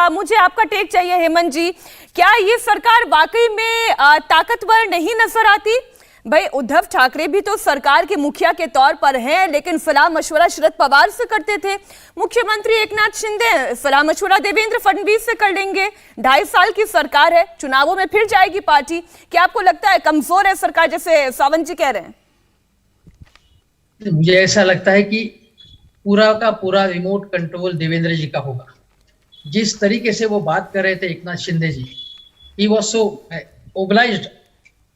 मुझे आपका टेक चाहिए हेमंत जी। क्या ये सरकार वाकई में ताकतवर नहीं नजर आती? भाई उद्धव ठाकरे भी तो सरकार के मुखिया के तौर पर हैं, लेकिन सलाह मशवरा शरद पवार से करते थे। मुख्यमंत्री एकनाथ शिंदे सलाह मशवरा देवेंद्र फडणवीस से कर लेंगे। 2.5 साल की सरकार है, चुनावों में फिर जाएगी पार्टी। क्या आपको लगता है कमजोर है सरकार, जैसे सावंत जी कह रहे हैं? मुझे ऐसा लगता है कि पूरा का पूरा रिमोट कंट्रोल देवेंद्र जी का होगा। जिस तरीके से वो बात कर रहे थे Eknath Shinde ji, he was so obliged,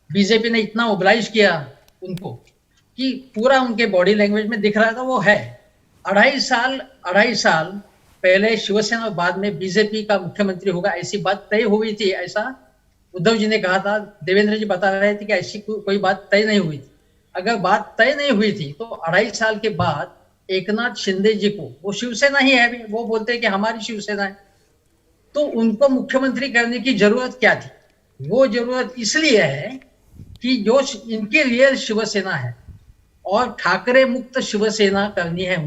BJP ने इतना ओब्लाइज किया उनको कि पूरा उनके बॉडी लैंग्वेज में दिख रहा था वो है। 2.5 साल पहले शिवसेना और बाद में बीजेपी का मुख्यमंत्री होगा, ऐसी बात तय हुई थी। ऐसा उद्धव जी ने कहा था, देवेंद्र जी बता रहे थे कि ऐसी कोई बात तय नहीं हुई थी। अगर बात तय नहीं हुई थी तो 2.5 साल के बाद एकनाथ शिंदे जी को, वो शिवसेना ही है, वो बोलते हैं कि हमारी शिवसेना है, तो उनको मुख्यमंत्री करने की जरूरत क्या थी? वो जरूरत इसलिए है कि जो इनकी रियल शिवसेना है और ठाकरे मुक्त शिवसेना करनी है।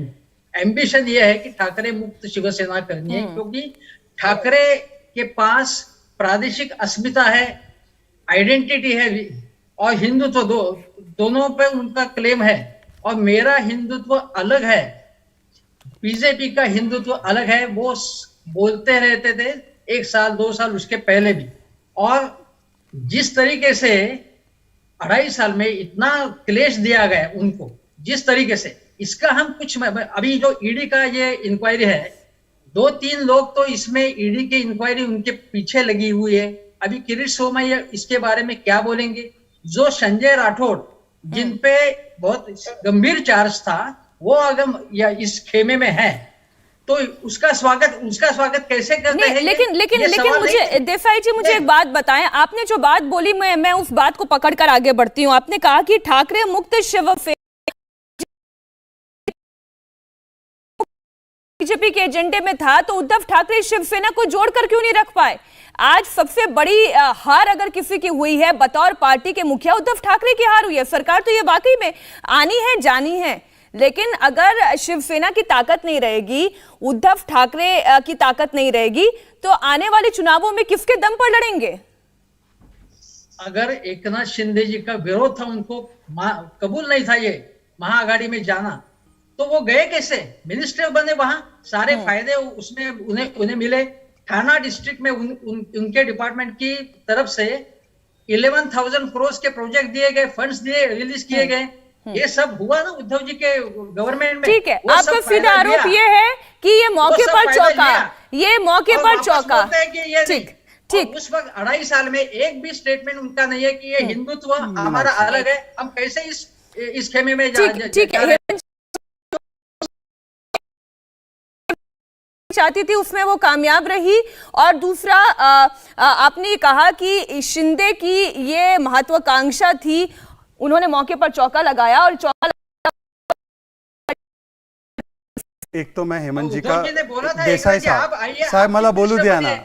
एम्बिशन ये है कि ठाकरे मुक्त शिवसेना करनी है, क्योंकि ठाकरे के पास प्रादेशिक अस्मिता है, आइडेंटिटी है और हिंदुत्व दोनों पे उनका क्लेम है। और मेरा हिंदुत्व अलग है, बीजेपी का हिंदुत्व अलग है, वो बोलते रहते थे 1 साल 2 साल उसके पहले भी। और जिस तरीके से 2.5 साल में इतना क्लेश दिया गया उनको, जिस तरीके से, इसका हम कुछ, अभी जो ईडी का ये इंक्वायरी है, 2-3 लोग तो इसमें ईडी की इंक्वायरी उनके पीछे लगी हुई है। अभी किरीट सोमैया इसके बारे में क्या बोलेंगे? जो संजय राठौड़ जिन पे बहुत गंभीर चार्ज था, वो अगर इस खेमे में है तो उसका स्वागत कैसे करते हैं? लेकिन मुझे देसाई जी, मुझे एक बात बताएं। आपने जो बात बोली, मैं उस बात को पकड़कर आगे बढ़ती हूँ। आपने कहा कि ठाकरे मुक्त शिवसेना बीजेपी के एजेंडे में था, तो उद्धव ठाकरे शिवसेना को जोड़कर क्यों नहीं रख पाए? आज सबसे बड़ी हार अगर किसी की हुई है बतौर पार्टी के मुखिया, उद्धव ठाकरे की हार हुई है। सरकार तो ये वाकई में आनी है, जानी है, लेकिन अगर शिवसेना की ताकत नहीं रहेगी, उद्धव ठाकरे की ताकत नहीं रहेगी, तो आने वाले चुनावों में किसके दम पर लड़ेंगे? अगर एकनाथ शिंदे जी का विरोध था, उनको कबूल नहीं था ये महाआघाड़ी में जाना, तो वो गए कैसे? मिनिस्टर बने, वहां सारे फायदे उसमें उन्हें मिले। थाना डिस्ट्रिक्ट में उनके डिपार्टमेंट की तरफ से 11,000 करोड़ के प्रोजेक्ट दिए गए, फंड्स दिए, रिलीज किए गए। ये सब हुआ ना उद्धव जी के गवर्नमेंट में। ठीक है, आपका सीधा आरोप ये है कि ये मौके पर चौका, ये मौके पर चौका। ठीक। उस वक्त 2.5 साल में एक भी स्टेटमेंट उनका नहीं है कि ये हिंदुत्व हमारा अलग है, हम कैसे इस खेमे में चाहती थी, उसमें वो कामयाब रही। और दूसरा, आपने कहा कि शिंदे की ये महत्वाकांक्षा थी, उन्होंने मौके पर चौका लगाया। और चौका, एक तो मैं हेमंत जी का, देसाई साहेब मला बोलू द्या ना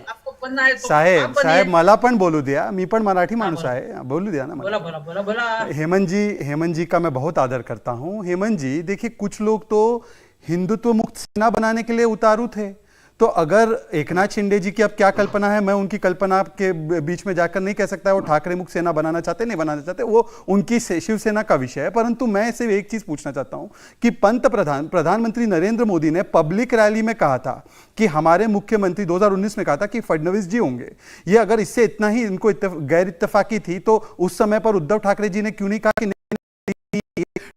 साहेब, मला पण बोलू द्या, मी पण मराठी माणूस आहे, बोलू द्या ना मला। बोला। हेमंत जी का मैं बहुत आदर करता हूं। हेमंत जी देखिए, कुछ लोग तो हिंदुत्व मुक्त सेना बनाने के लिए उतारू थे, तो अगर एकनाथ शिंदे जी की अब क्या कल्पना है, मैं उनकी कल्पना के बीच में जाकर नहीं कह सकता वो ठाकरे मुक्त सेना बनाना चाहते नहीं बनाना चाहते, वो उनकी शिवसेना का विषय है। परंतु मैं सिर्फ एक चीज पूछना चाहता हूं कि प्रधानमंत्री नरेंद्र मोदी ने पब्लिक रैली में कहा था कि हमारे मुख्यमंत्री 2019 में कहा था कि फडणवीस जी होंगे। ये अगर इससे इतना ही इनको गैर इत्तेफाकी थी, तो उस समय पर उद्धव ठाकरे जी ने क्यों नहीं कहा कि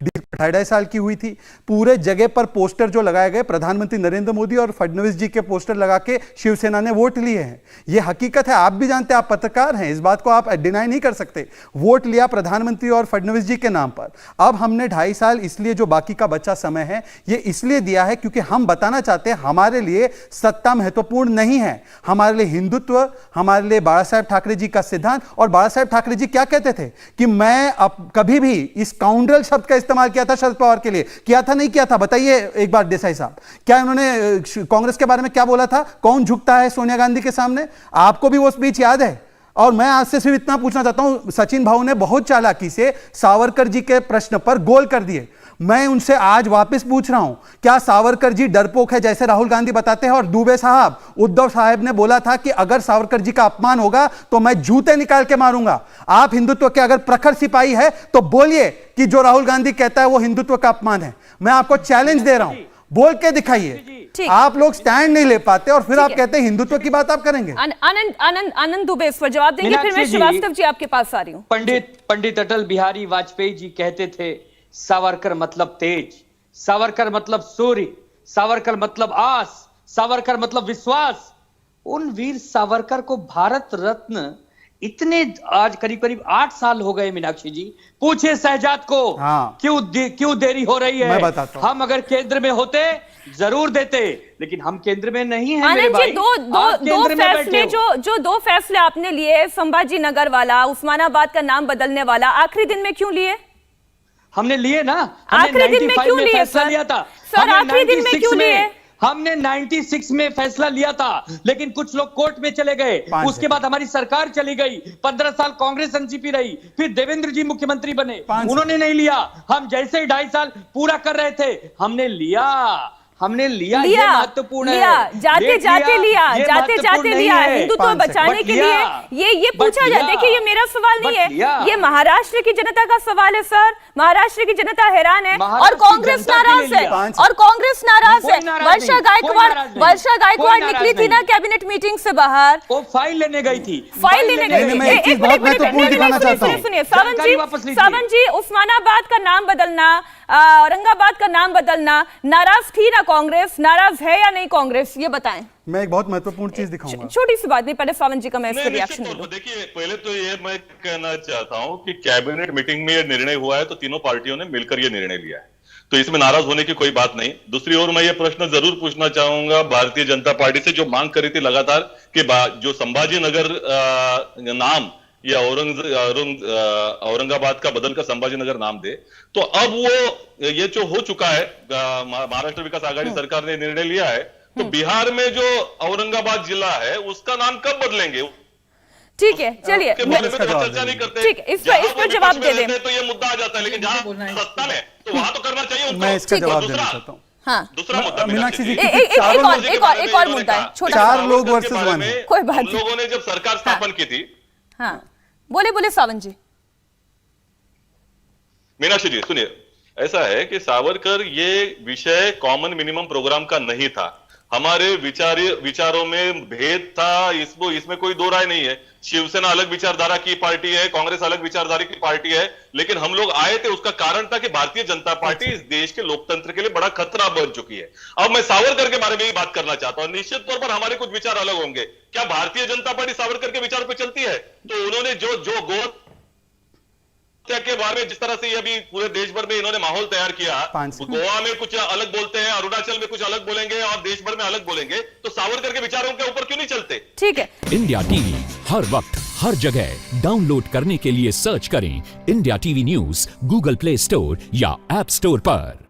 2.5 साल की हुई थी? पूरे जगह पर पोस्टर जो लगाए गए, प्रधानमंत्री नरेंद्र मोदी और फडणवीस जी के पोस्टर लगा के शिवसेना ने वोट लिए हैं। यह हकीकत है, आप भी जानते हैं, आप पत्रकार हैं, इस बात को आप डिनाई नहीं कर सकते। वोट लिया प्रधानमंत्री और फडणवीस जी के नाम पर। अब हमने 2.5 साल, इसलिए जो बाकी का बचा समय है, ये इसलिए दिया है क्योंकि हम बताना चाहते हैं हमारे लिए सत्ता महत्वपूर्ण नहीं है, हमारे लिए हिंदुत्व, हमारे लिए बाला साहेब ठाकरे जी का सिद्धांत। और बाला साहेब ठाकरे जी क्या कहते थे कि मैं अब कभी भी इस काउंड्रल शब्द का इस्तेमाल किया था शरद पवार के लिए, किया था नहीं किया था? बताइए एक बार देसाई साहब, क्या उन्होंने कांग्रेस के बारे में क्या बोला था? कौन झुकता है सोनिया गांधी के सामने? आपको भी वो स्पीच याद है? और मैं आज से सिर्फ इतना पूछना चाहता हूं, सचिन भाऊ ने बहुत चालाकी से सावरकर जी के प्रश्न पर गोल कर दिए। मैं उनसे आज वापस पूछ रहा हूं, क्या सावरकर जी डरपोक है जैसे राहुल गांधी बताते हैं? और दुबे साहब, उद्धव साहब ने बोला था कि अगर सावरकर जी का अपमान होगा तो मैं जूते निकाल के मारूंगा। आप हिंदुत्व के अगर प्रखर सिपाही है तो बोलिए कि जो राहुल गांधी कहता है वो हिंदुत्व का अपमान है। मैं आपको चैलेंज दे रहा हूं, बोल के दिखाइए। आप लोग स्टैंड नहीं ले पाते और फिर आप कहते हैं हिंदुत्व की बात आप करेंगे। आनंद दुबे इस पर जवाब देंगे, फिर मैं श्रीवास्तव जी आपके पास आ रही हूँ। पंडित अटल बिहारी वाजपेयी जी कहते थे, सावरकर मतलब तेज, सावरकर मतलब सूर्य, सावरकर मतलब आस, सावरकर मतलब विश्वास। उन वीर सावरकर को भारत रत्न इतने आज करीब करीब 8 साल हो गए। मीनाक्षी जी, पूछे शहजाद को क्यों देरी हो रही है? मैं बताता हूं। हम अगर केंद्र में होते जरूर देते, लेकिन हम केंद्र में नहीं है मेरे आनंद भाई। जी, दो फैसले जो 2 फैसले आपने लिए, संभाजी नगर वाला, उस्मानाबाद का नाम बदलने वाला, आखिरी दिन में क्यों लिए? हमने लिए ना, आखिरी दिन में क्यों लिए फैसला लिया था सर? आखिरी दिन में क्यों लिए? हमने 96 में फैसला लिया था, लेकिन कुछ लोग कोर्ट में चले गए। उसके बाद हमारी सरकार चली गई, 15 साल कांग्रेस एनसीपी रही, फिर देवेंद्र जी मुख्यमंत्री बने, उन्होंने नहीं लिया। हम जैसे ही 2.5 साल पूरा कर रहे थे, हमने लिया। ये महत्वपूर्ण है। जाते जाते लिया हिंदुत्व बचाने के लिए। ये पूछा जाए, देखिए ये मेरा सवाल नहीं है, ये महाराष्ट्र की जनता का सवाल है सर। महाराष्ट्र की जनता हैरान है और कांग्रेस नाराज है, वर्षा गायकवाड़ निकली थी ना कैबिनेट मीटिंग से बाहर, वो फाइल लेने गई थी। सुनिए सावंत जी, उस्मानाबाद का नाम बदलना, औरंगाबाद का नाम बदलना, नाराज थी ना कांग्रेस? नाराज है या नहीं कांग्रेस, ये बताएं। मैं एक बहुत महत्वपूर्ण चीज दिखाऊंगा। छोटी सी बात नहीं, पहले सावंत जी का मैं इसका रिएक्शन दूं। देखिए, पहले तो ये मैं कहना चाहता हूं कि कैबिनेट मीटिंग में ये निर्णय हुआ है तो तीनों पार्टियों ने मिलकर ये निर्णय लिया है, तो इसमें नाराज होने की कोई बात नहीं। दूसरी ओर मैं ये प्रश्न जरूर पूछना चाहूंगा भारतीय जनता पार्टी से, जो मांग करी थी लगातार कि जो संभाजी नगर नाम या औरंगाबाद का बदलकर संभाजी नगर नाम दे, तो अब वो ये जो हो चुका है, महाराष्ट्र विकास आघाड़ी सरकार ने निर्णय लिया है, तो बिहार में जो औरंगाबाद जिला है उसका नाम कब बदलेंगे? ठीक है, चलिए चर्चा नहीं करते। ठीक, इस पर जवाब दे दें तो ये मुद्दा आ जाता है, लेकिन जहां सत्ता में तो वहां तो करना चाहिए। मैं इसका जवाब देना चाहता हूँ। हाँ, दूसरा मुद्दा मीनाक्षी जी, एक और मुद्दा है, छोटा 4 लोग वर्सेस 1 है। कोई बात नहीं। लोगों ने जब सरकार स्थापन की थी। हाँ, बोले सावंत जी। मीनाक्षी जी सुनिए, ऐसा है कि सावरकर ये विषय कॉमन मिनिमम प्रोग्राम का नहीं था। हमारे विचारों में भेद था, इसमें कोई दो राय नहीं है। शिवसेना अलग विचारधारा की पार्टी है, कांग्रेस अलग विचारधारा की पार्टी है, लेकिन हम लोग आए थे, उसका कारण था कि भारतीय जनता पार्टी इस देश के लोकतंत्र के लिए बड़ा खतरा बन चुकी है। अब मैं सावरकर के बारे में ही बात करना चाहता हूं। निश्चित तौर पर हमारे कुछ विचार अलग होंगे। क्या भारतीय जनता पार्टी सावरकर के विचार पर चलती है? तो उन्होंने जो गो के बारे में जिस तरह से अभी पूरे देश भर में इन्होंने माहौल तैयार किया, गोवा में कुछ अलग बोलते हैं, अरुणाचल में कुछ अलग बोलेंगे और देश भर में अलग बोलेंगे, तो सावरकर के विचारों के ऊपर क्यों नहीं चलते? ठीक है। इंडिया टीवी हर वक्त हर जगह डाउनलोड करने के लिए सर्च करें India TV news Google play store या ऐप स्टोर पर।